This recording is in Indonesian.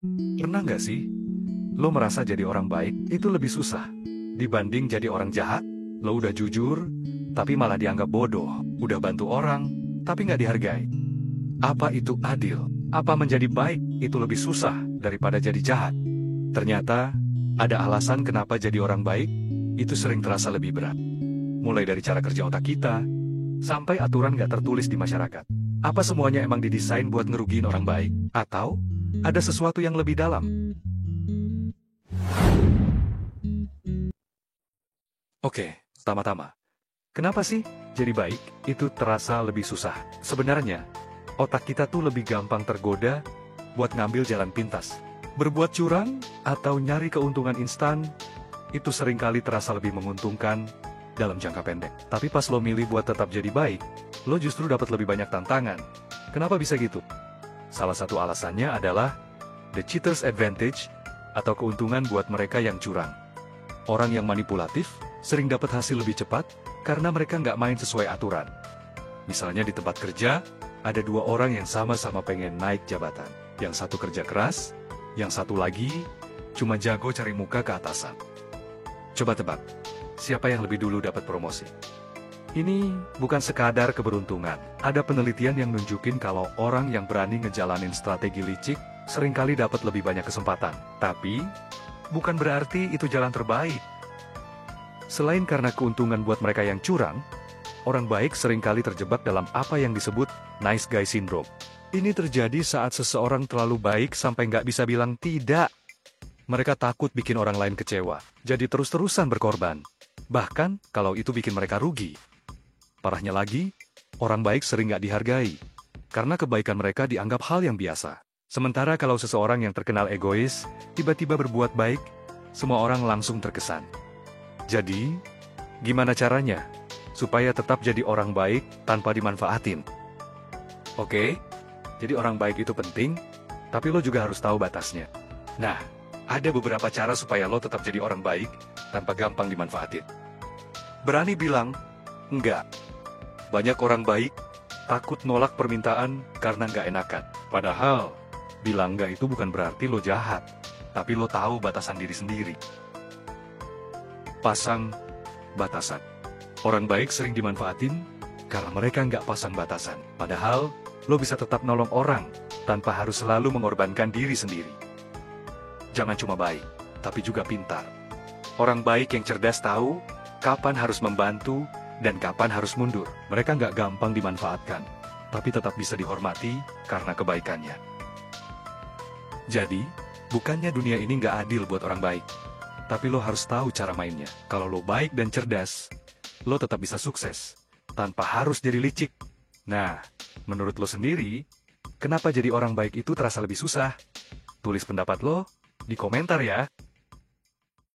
Pernah nggak sih, lo merasa jadi orang baik itu lebih susah dibanding jadi orang jahat? Lo udah jujur, tapi malah dianggap bodoh. Udah bantu orang, tapi nggak dihargai. Apa itu adil? Apa menjadi baik itu lebih susah daripada jadi jahat? Ternyata, ada alasan kenapa jadi orang baik itu sering terasa lebih berat. Mulai dari cara kerja otak kita, sampai aturan nggak tertulis di masyarakat. Apa semuanya emang didesain buat ngerugiin orang baik? Atau ada sesuatu yang lebih dalam? Oke, pertama-tama, kenapa sih jadi baik itu terasa lebih susah? Sebenarnya, otak kita tuh lebih gampang tergoda buat ngambil jalan pintas. Berbuat curang atau nyari keuntungan instan, itu seringkali terasa lebih menguntungkan dalam jangka pendek. Tapi pas lo milih buat tetap jadi baik, lo justru dapat lebih banyak tantangan. Kenapa bisa gitu? Salah satu alasannya adalah the cheater's advantage, atau keuntungan buat mereka yang curang. Orang yang manipulatif sering dapat hasil lebih cepat karena mereka nggak main sesuai aturan. Misalnya di tempat kerja, ada dua orang yang sama-sama pengen naik jabatan. Yang satu kerja keras, yang satu lagi cuma jago cari muka ke atasan. Coba tebak, siapa yang lebih dulu dapat promosi? Ini bukan sekadar keberuntungan. Ada penelitian yang nunjukin kalau orang yang berani ngejalanin strategi licik seringkali dapat lebih banyak kesempatan. Tapi, bukan berarti itu jalan terbaik. Selain karena keuntungan buat mereka yang curang, orang baik seringkali terjebak dalam apa yang disebut nice guy syndrome. Ini terjadi saat seseorang terlalu baik sampai nggak bisa bilang tidak. Mereka takut bikin orang lain kecewa, jadi terus-terusan berkorban. Bahkan kalau itu bikin mereka rugi. Parahnya lagi, orang baik sering nggak dihargai, karena kebaikan mereka dianggap hal yang biasa. Sementara kalau seseorang yang terkenal egois, tiba-tiba berbuat baik, semua orang langsung terkesan. Jadi, gimana caranya supaya tetap jadi orang baik tanpa dimanfaatin? Oke, jadi orang baik itu penting, tapi lo juga harus tahu batasnya. Nah, ada beberapa cara supaya lo tetap jadi orang baik tanpa gampang dimanfaatin. Berani bilang enggak. Banyak orang baik takut nolak permintaan karena nggak enakan. Padahal, bilang enggak itu bukan berarti lo jahat, tapi lo tahu batasan diri sendiri. Pasang batasan. Orang baik sering dimanfaatin karena mereka nggak pasang batasan. Padahal, lo bisa tetap nolong orang tanpa harus selalu mengorbankan diri sendiri. Jangan cuma baik, tapi juga pintar. Orang baik yang cerdas tahu kapan harus membantu dan kapan harus mundur. Mereka nggak gampang dimanfaatkan, tapi tetap bisa dihormati karena kebaikannya. Jadi, bukannya dunia ini nggak adil buat orang baik, tapi lo harus tahu cara mainnya. Kalau lo baik dan cerdas, lo tetap bisa sukses, tanpa harus jadi licik. Nah, menurut lo sendiri, kenapa jadi orang baik itu terasa lebih susah? Tulis pendapat lo di komentar ya.